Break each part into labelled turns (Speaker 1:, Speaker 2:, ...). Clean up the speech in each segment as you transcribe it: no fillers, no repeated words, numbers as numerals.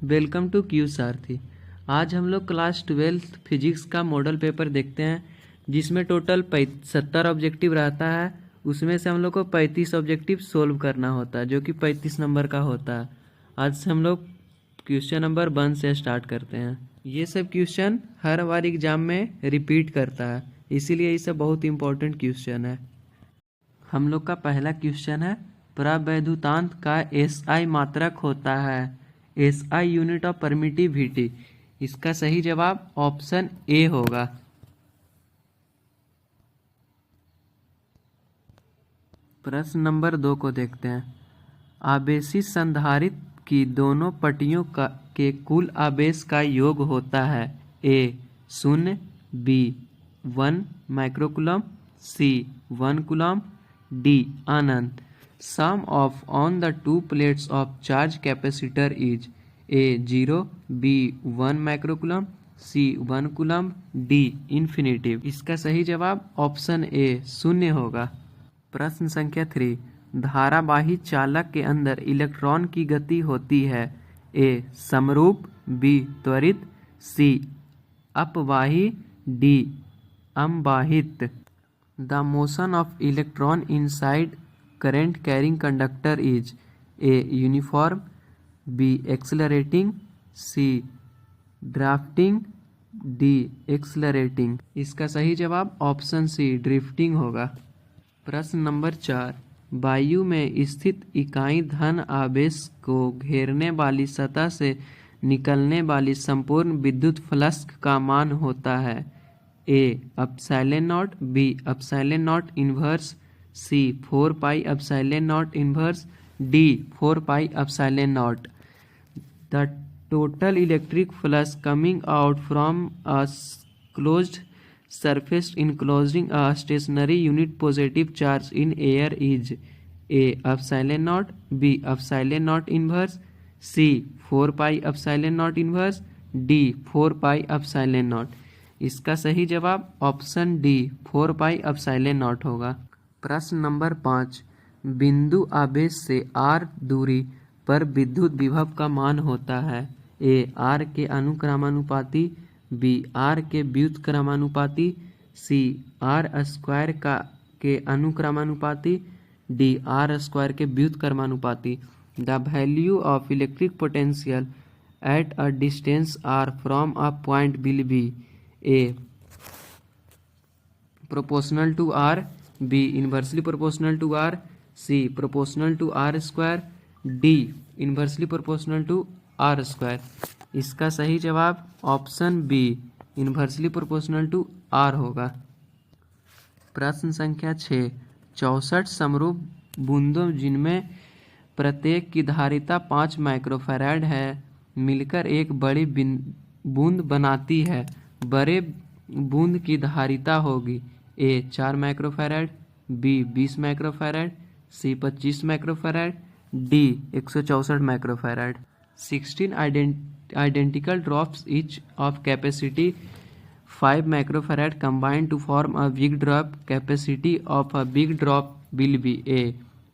Speaker 1: Welcome to Q सारथी। आज हम लोग क्लास 12 फिजिक्स का मॉडल पेपर देखते हैं, जिसमें टोटल 70 ऑब्जेक्टिव रहता है। उसमें से हम लोग को 35 ऑब्जेक्टिव सोल्व करना होता है, जो कि 35 नंबर का होता है। आज से हम लोग क्वेश्चन नंबर 1 से स्टार्ट करते हैं। ये सब क्वेश्चन हर बार एग्जाम में रिपीट करता है, इसीलिए ये सब बहुत इंपॉर्टेंट क्वेश्चन है। हम लोग का पहला क्वेश्चन है, प्रवैद्युतांत का एसआई मात्रक होता है। SI unit of permittivity. इसका सही जवाब ऑप्शन ए होगा। प्रश्न नंबर 2 को देखते हैं। आवेशी संधारित्र की दोनों पट्टियों के कुल आवेश का योग होता है। A 0, B 1 microcoulomb, C 1 coulomb, D अनंत। Sum of on the two plates of charge capacitor is A 0, B 1 microcoulomb, C 1 coulomb, D infinitive। इसका सही जवाब ऑप्शन ए 0 होगा। प्रश्न संख्या 3, धारावाही चालक के अंदर इलेक्ट्रॉन की गति होती है। ए समरूप, बी त्वरित, सी अपवाही, डी अम्बाहित। The motion of electron inside current carrying conductor is A uniform, B accelerating, C drafting, D accelerating। इसका सही जवाब ऑप्शन सी ड्रिफ्टिंग होगा। प्रश्न नंबर 4, वायु में स्थित इकाई धन आवेश को घेरने वाली सतह से निकलने वाली संपूर्ण विद्युत फ्लक्स का मान होता है। A epsilon naught, B epsilon naught inverse, C 4 pi epsilon naught inverse, D 4 pi epsilon naught. The total electric flux coming out from a closed surface enclosing a stationary unit positive charge in air is A epsilon naught, B epsilon naught inverse, C 4 pi epsilon naught inverse, D 4 pi epsilon naught। इसका सही जवाब option D 4 pi epsilon naught होगा। प्रश्न number 5, बिंदु आवेश से r दूरी पर विद्युत विभव का मान होता है। ए r के अनुक्रमानुपाती, बी r के व्युत्क्रमानुपाती, सी r स्क्वायर के अनुक्रमानुपाती, डी r स्क्वायर के व्युत्क्रमानुपाती। The value of electric potential at a distance r from a point will be A proportional to r, B inversely proportional to r, C proportional to r square, D inversely proportional to r square. इसका सही जवाब option B inversely proportional to r होगा। प्रश्न संख्या 6, 64 समरूप बूंदों जिनमें प्रत्येक की धारिता 5 माइक्रोफैराड है मिलकर एक बड़ी बूंद बनाती है। बड़े बूंद की धारिता होगी ए 4 microfarad, B 20 microfarad, C 25 microfarad, D 164 microfarad. 16 identical drops each of capacity 5 microfarad combined to form a big drop। Capacity of a big drop will be A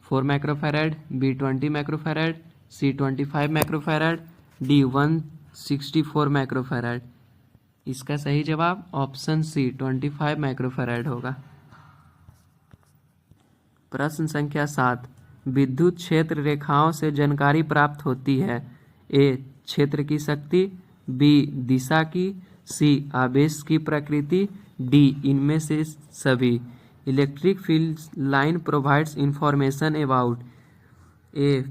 Speaker 1: 4 microfarad, B 20 microfarad, C 25 microfarad, D 164 microfarad। इसका सही जवाब option सी 25 microfarad होगा। प्रश्न संख्या 7, विद्युत क्षेत्र रेखाओं से जानकारी प्राप्त होती है। ए क्षेत्र की शक्ति, बी दिशा की, सी आवेश की प्रकृति, डी इनमें से सभी। Electric field line provides information about A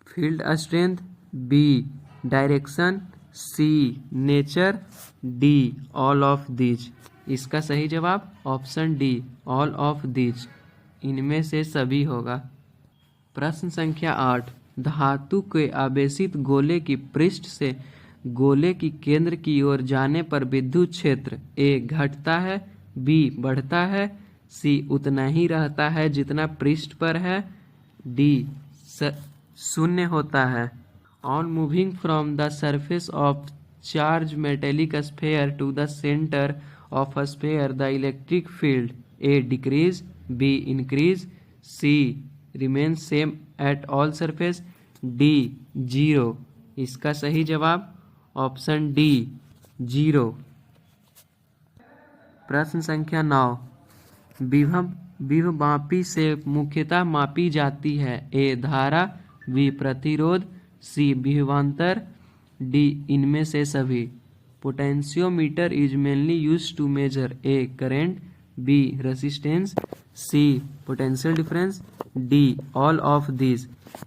Speaker 1: field strength, B direction, C nature, D all of these. इसका सही जवाब option D all of these इनमें से सभी होगा। प्रश्न संख्या 8, धातु के आवेशित गोले की पृष्ठ से गोले की केंद्र की ओर जाने पर विद्युत क्षेत्र ए घटता है, बी बढ़ता है, सी उतना ही रहता है जितना पृष्ठ पर है, डी 0 होता है। On moving from the surface of charged metallic sphere to the center of a sphere, the electric field A decrease, B increase, C remains same at all surface, D 0 इसका सही जवाब ऑप्शन डी 0। प्रश्न संख्या 9। विभवमापी से मुख्यतः मापी जाती है। ए धारा, बी प्रतिरोध, सी विभवांतर, डी इनमें से सभी। Potentiometer is mainly used to measure A current, B resistance, C potential difference, D all of this.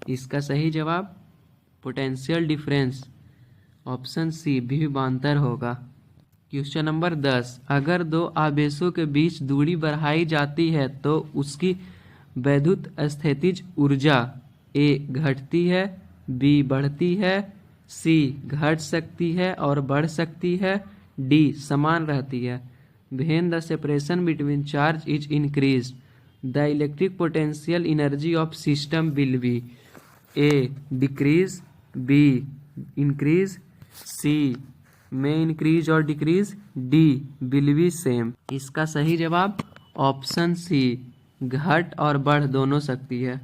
Speaker 1: इसका सही जवाब पोटेंशियल डिफरेंस ऑप्शन सी विभवांतर होगा। Question number 10। अगर दो आवेशों के बीच दूरी बढ़ाई जाती है तो उसकी वैद्युत स्थितिज ऊर्जा ए घटती है, बी बढ़ती है, सी घट सकती है और बढ़ सकती है, डी समान रहती है। When the separation between charge is increase the electric potential energy of system will be A decrease, B increase, C में इंक्रीज और decrease, D will be same. इसका सही जवाब ऑप्शन सी घट और बढ़ दोनों सकती है।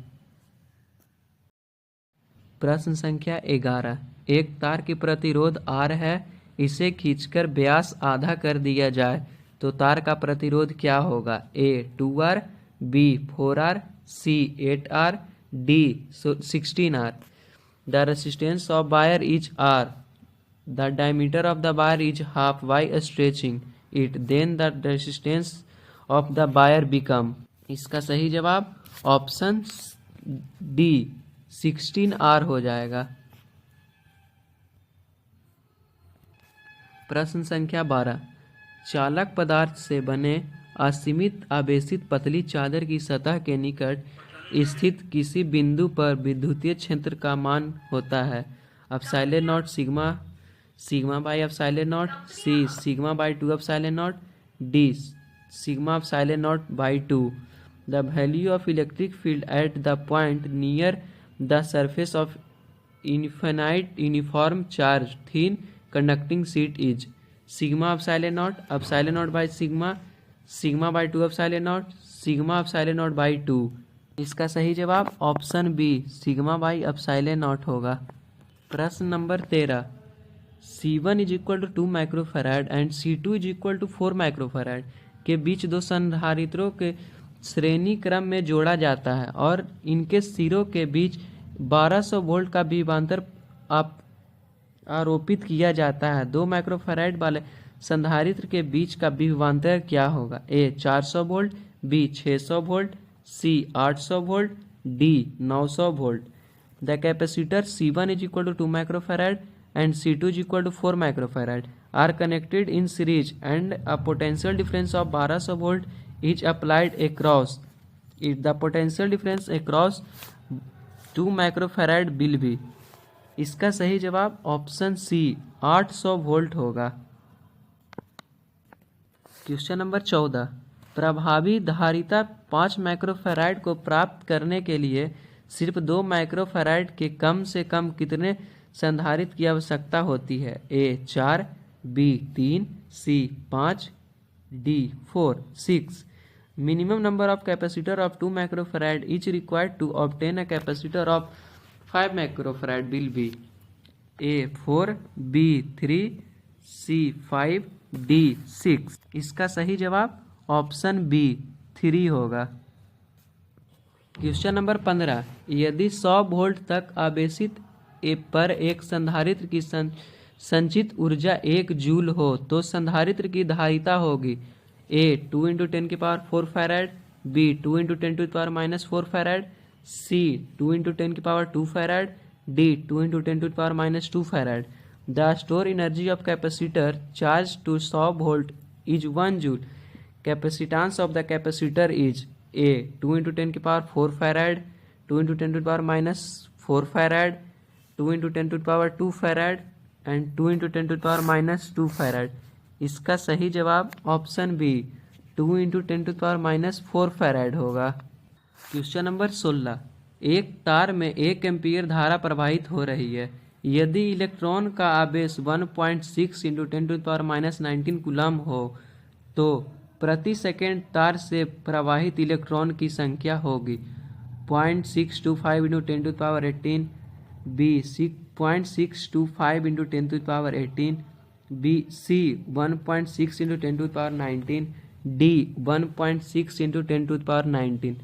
Speaker 1: प्रश्न संख्या 11। एक तार की प्रतिरोध R है, इसे खींचकर व्यास आधा कर दिया जाए तो तार का प्रतिरोध क्या होगा। A 2R, B 4R, C 8R, D 16R। The resistance of wire is R, the diameter of the wire is half, by stretching it then the resistance of the wire become। इसका सही जवाब option D 16R हो जाएगा। प्रश्न संख्या 12। चालक पदार्थ से बने असीमित आवेशित पतली चादर की सतह के निकट स्थित किसी बिंदु पर विद्युतीय क्षेत्र का मान होता है। Epsilon naught sigma by epsilon naught, C sigma by 2 epsilon naught, D sigma epsilon naught by 2। The value of electric field at the point near the surface of infinite uniform charge thin conducting sheet is sigma epsilon naught by sigma, sigma by 2 epsilon naught, sigma epsilon naught by 2। इसका सही जवाब option B sigma by epsilon naught होगा। प्रश्न नंबर 13। C1 is equal to 2 microfarad and C2 is equal to 4 microfarad के बीच दो संधारित्रों के श्रेणी क्रम में जोड़ा जाता है और इनके सिरों के बीच 1200 वोल्ट का विभवांतर आरोपित किया जाता है। 2 माइक्रोफैराड वाले संधारित्र के बीच का विभवांतर क्या होगा। A 400 volt, B 600 volt, C 800 volt, D 900 volt. The capacitor C1 is equal to 2 microfarad and C2 is equal to 4 microfarad are connected in series and a potential difference of 1200 volt is applied across it. The potential difference across 2 microfarad will be। इसका सही जवाब option सी 800 volt होगा। Question number 14। प्रभावी धारिता 5 microfarad को प्राप्त करने के लिए सिर्फ 2 माइक्रोफैराड के कम से कम कितने संधारित्र की आवश्यकता होती है। A 4, B 3, C 5, D 4 6। Minimum number of capacitor of 2 microfarad is required to obtain a capacitor of 5 microfarad will be. A 4, B 3, C 5, D 6। इसका सही जवाब ऑप्शन बी 3 होगा। Question number 15। यदि 100 वोल्ट तक आवेशित पर एक संधारित्र की संचित ऊर्जा 1 जूल हो तो संधारित्र की धारिता होगी। A 2 × 10⁴ farad, B 2 × 10⁻⁻4 farad, C 2 × 10⁻2 farad, D 2 × 10⁻2 farad. The store energy of capacitor charge to 100 volt is 1 joule. Capacitance of the capacitor is A 2 × 10⁴ farad, 2 × 10⁻4 farad, 2 × 10⁻2 farad and 2 × 10⁻2 farad. इसका सही जवाब ऑप्शन बी 2 × 10⁻4 फैराड होगा। Question number 16। एक तार में 1 ampere धारा प्रवाहित हो रही है। यदि इलेक्ट्रॉन का आवेश 1.6 × 10⁻19 कूलम हो तो प्रति सेकेंड तार से प्रवाहित इलेक्ट्रॉन की संख्या होगी 0.625 × 10⁻18, B 0.625 into 10 to the power 18, B C 1.6 into 10 to the power 19, D 1.6 into 10 to the power 19.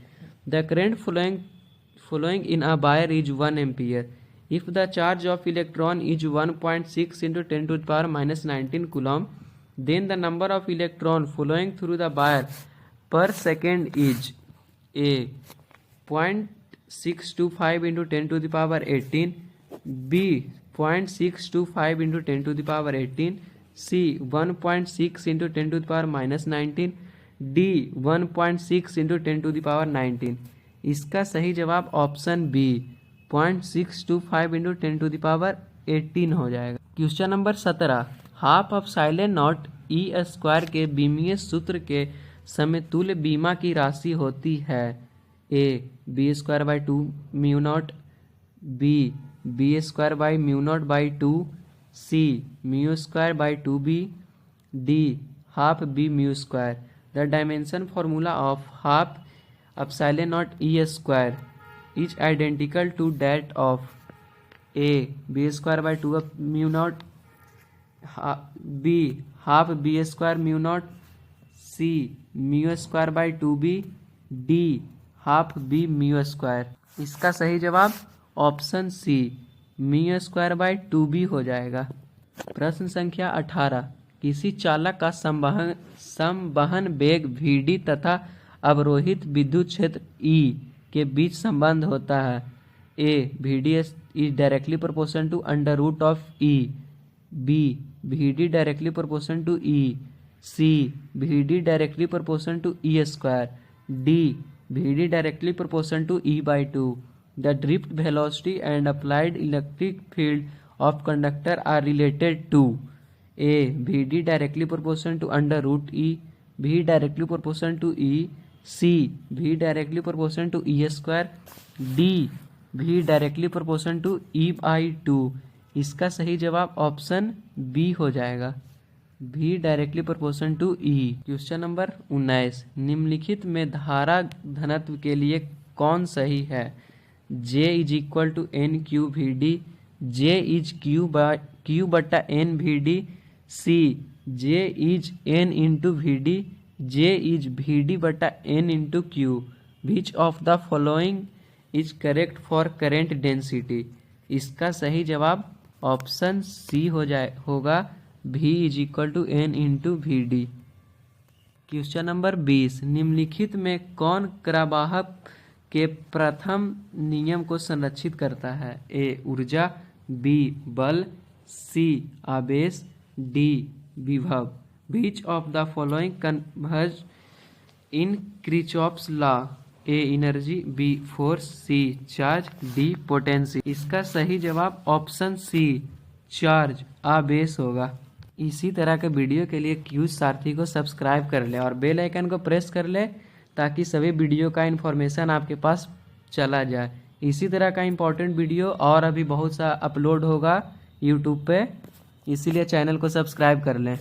Speaker 1: The current flowing in a wire is 1 ampere. If the charge of electron is 1.6 into 10 to the power minus 19 coulomb, then the number of electrons flowing through the wire per second is A 0.625 into 10 to the power 18, B 0.625 into 10 to the power 18, C 1.6 into 10 to the power minus 19, D 1.6 into 10 to the power 19. इसका सही जवाब option B 0.625 into 10 to the power 18 हो जाएगा। Question number 17, half of epsilon naught E square के बीमीय सूत्र के समतुल्य बीमा की राशि होती है। A B square by 2 mu naught, B B square by mu naught by 2, C mu square by 2b, D half B mu square. The dimension formula of half epsilon naught e square is identical to that of A b square by 2 of mu naught, B half b square mu naught, C mu square by 2b, D half b mu square। इसका सही जवाब option C mu square by 2b हो जाएगा। प्रश्न संख्या 18, किसी चालक का संवहन वेग vd तथा अवरोहित विद्युत क्षेत्र E के बीच संबंध होता है। A VD is directly proportional to under root of E, B VD directly proportional to E, C VD directly proportional to E square, D VD directly proportional to E by 2। The drift velocity and applied electric field of conductor are related to A VD directly proportional to under root E, V directly proportional to E, C V directly proportional to E square, D V directly proportional to E by 2। इसका सही जवाब option B हो जाएगा, V directly proportional to E। Question number 19, निम्नलिखित में धारा घनत्व के लिए कौन सही है। J is equal to N Q V D, J is Q बटा N V D, C J is N into V D, J is V D बटा N into Q. Which of the following is correct for current density. इसका सही जवाब option C होगा, V is equal to N into V D. Question number 20, निम्नलिखित में कौन करावाहक के प्रथम नियम को संरक्षित करता है। ए ऊर्जा, बी बल, सी आवेश, डी विभव। Which of the following converge in Kirchhoff's law. A energy, B force, C charge, D potency. इसका सही जवाब ऑप्शन सी चार्ज आवेश होगा। इसी तरह के वीडियो के लिए क्यूज सारथी को सब्सक्राइब कर ले और बेल आइकन को प्रेस कर ले ताकि सभी वीडियो का इन्फॉर्मेशन आपके पास चला जाए। इसी तरह का इम्पोर्टेंट वीडियो और अभी बहुत सा अपलोड होगा यूट्यूब पे, इसीलिए चैनल को सब्सक्राइब कर लें।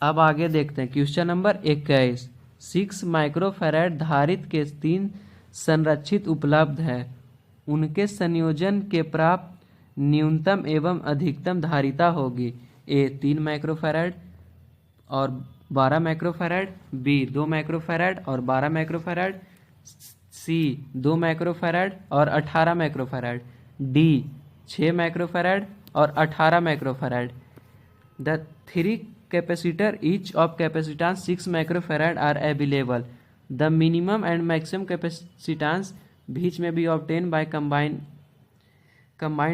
Speaker 1: अब आगे देखते हैं क्वेश्चन नंबर 21, 6 माइक्रोफैराड धारित्र के 3 संरक्षित उपलब्ध है, उनके संयोजन के प्राप्त न्यूनतम एवं अधिकतम धारिता होगी। ए 3 माइक्रोफैराड और 12 माइक्रोफैराड, बी 2 माइक्रोफैराड और 12 माइक्रोफैराड, सी 2 माइक्रोफैराड और 18 माइक्रोफैराड, डी 6 माइक्रोफैराड और 18 microfarad. The 3 capacitor each of capacitance 6 microfarad are available. The minimum and maximum capacitance बीच में be obtain by combined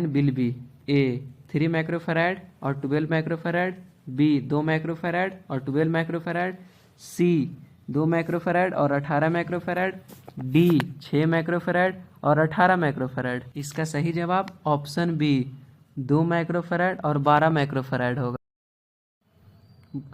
Speaker 1: will be. A 3 microfarad और 12 microfarad, B 2 microfarad और 12 microfarad, सी 2 microfarad और 18 microfarad, D 6 microfarad और 18 microfarad. इसका सही जवाब option B 2 microfarad और 12 माइक्रोफैराड होगा।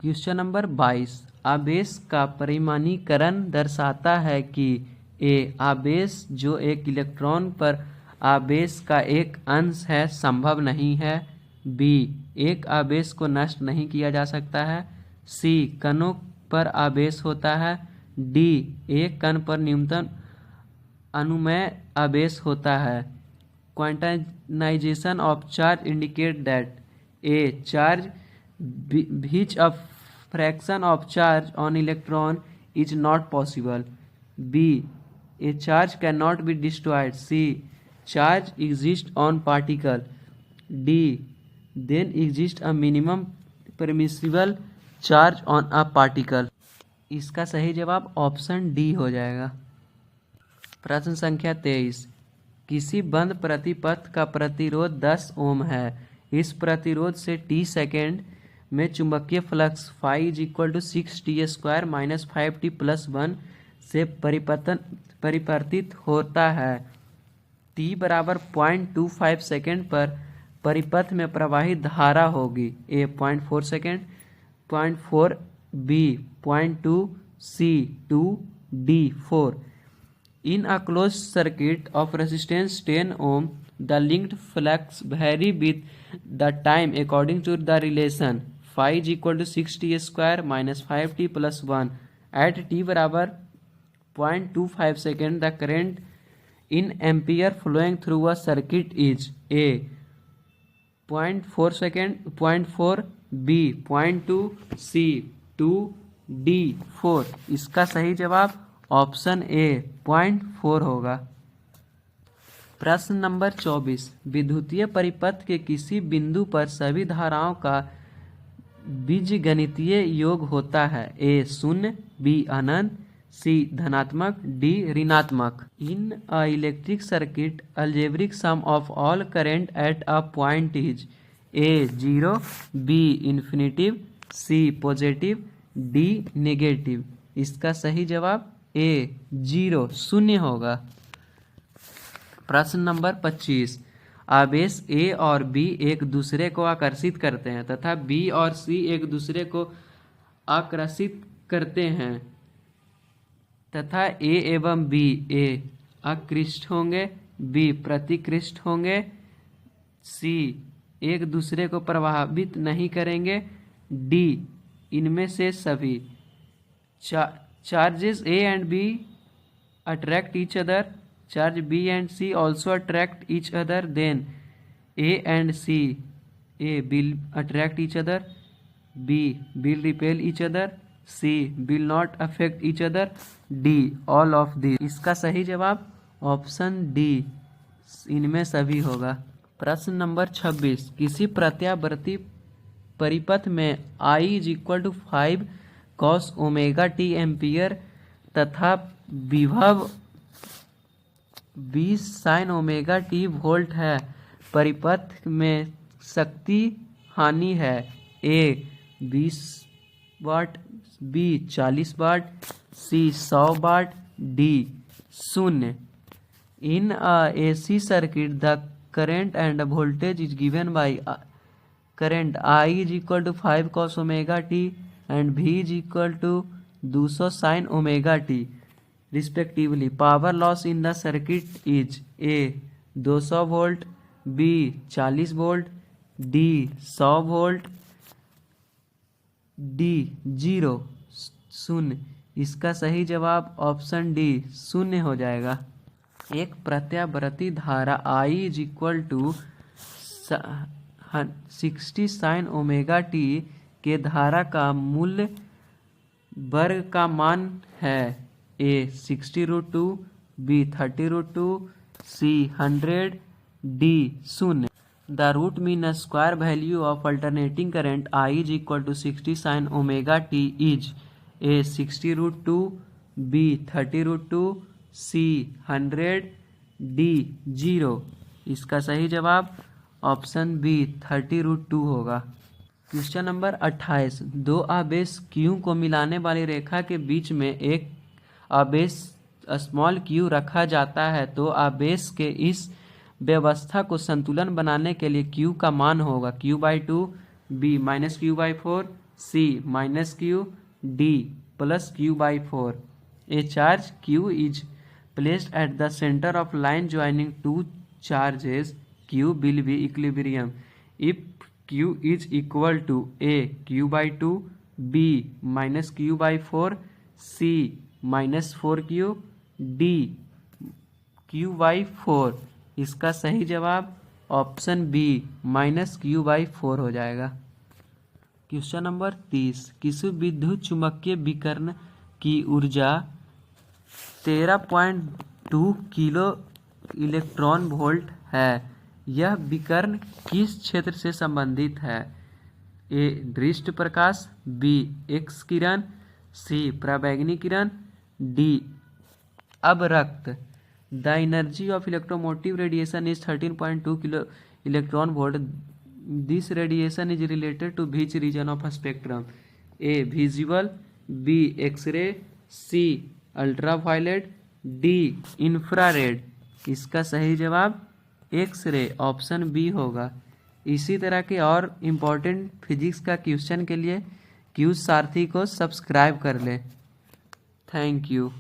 Speaker 1: क्वेश्चन नंबर 22, आवेश का परिमाणीकरण दर्शाता है कि ए आवेश जो एक इलेक्ट्रॉन पर आवेश का एक अंश है संभव नहीं है, बी एक आवेश को नष्ट नहीं किया जा सकता है, सी कणों पर आवेश होता है, डी एक कण पर न्यूनतम अनुमेय आवेश होता है। quantization of charge indicate that A. Charge which a fraction of charge on electron is not possible. B. A charge cannot be destroyed. C. Charge exists on particle. D. Then exists a minimum permissible charge on a particle. इसका सही जवाब option D हो जाएगा। प्रश्न संख्या 23। किसी बंद प्रतिपथ का प्रतिरोध 10 ओम है। इस प्रतिरोध से t सेकेंड में चुंबकीय flux phi is equal to 6t² minus 5t plus 1 से परिवर्तित होता है। t बराबर 0.25 सेकेंड पर परिपथ में प्रवाहित धारा होगी। a 0.4 second, 0.4 b 0.2 c 2 d 4। In a closed circuit of resistance 10 ohm, the linked flux vary with the time according to the relation phi is equal to 6t² minus 5t plus 1. At t बराबर 0.25 second, the current in ampere flowing through a circuit is A 0.4 second, 0.4 b 0.2 c 2 d 4। इसका सही जवाब option A 0.4 होगा। प्रश्न number 24। विद्युतीय परिपथ के किसी बिंदु पर सभी धाराओं का बीजगणितीय योग होता है। ए 0, बी अनंत, सी धनात्मक, डी ऋणात्मक। In a electric circuit algebraic sum of all current at a point is A 0, B infinitive, C positive, D negative. इसका सही जवाब ए 0 शून्य होगा। प्रश्न नंबर 25। आवेश ए और बी एक दूसरे को आकर्षित करते हैं तथा बी और सी एक दूसरे को आकर्षित करते हैं तथा ए एवं बी, ए आकृष्ट होंगे, बी प्रतिकृष्ट होंगे, सी एक दूसरे को प्रभावित नहीं करेंगे, डी इनमें से सभी। Charges A and B attract each other. Charge B and C also attract each other. Then A and C, A will attract each other, B will repel each other, C will not affect each other, D all of these। इसका सही जवाब option D इनमें सभी होगा। प्रश्न number 26। किसी प्रत्यावर्ती परिपथ में I is equal to 5 cos omega T ampere तथा विभव 20 sin ओमेगा टी वोल्ट है। परिपथ में शक्ति हानि है। A 20 watt, B 40 watt, C 100 watt, D 0। In a AC circuit the current and voltage is given by current I is equal to 5 cos omega t and V is equal to 200 sin omega t respectively. Power loss in the circuit is A 200 volt, B 40 volt, D 100 volt, D 0। इसका सही जवाब option D 0 हो जाएगा। एक प्रत्यावर्ती धारा I is equal to 60 sin omega t के धारा का मूल्य वर्ग का मान है। A 60√2, B 30√2, C 100, D 0। The root mean square value of alternating current I is equal to 60 sin omega t is A 60√2, B 30√2, C 100, D 0। इसका सही जवाब ऑप्शन बी 30√2 होगा। Question number 28। दो आवेश Q को मिलाने वाली रेखा के बीच में एक आवेश स्मॉल q रखा जाता है तो आवेश के इस व्यवस्था को संतुलन बनाने के लिए Q का मान होगा Q/2, B -Q/4, C -Q, D +Q/4। A charge Q is placed at the center of line joining two charges Q will be equilibrium if Q is equal to A Q/2, B -Q/4, C -4Q, D Q/4। इसका सही जवाब option B -q/4 हो जाएगा। Question number 30, किसी विद्युत चुम्बकीय विकर्ण की ऊर्जा 13.2 किलो इलेक्ट्रॉन वोल्ट है। यह विकर्ण किस क्षेत्र से संबंधित है? ए दृष्ट प्रकाश, बी एक्स किरण, सी पराबैंगनी किरण, डी अवरक्त। The energy of electromotive radiation is 13.2 kilo electron volt. This radiation is related to which region of spectrum? A visual, B X ray, C ultraviolet, D infrared. इसका सही जवाब एक्स-रे ऑप्शन बी होगा। इसी तरह के और इम्पोर्टेंट फिजिक्स का question के लिए क्यूज सारथी को सब्सक्राइब कर ले। Thank you.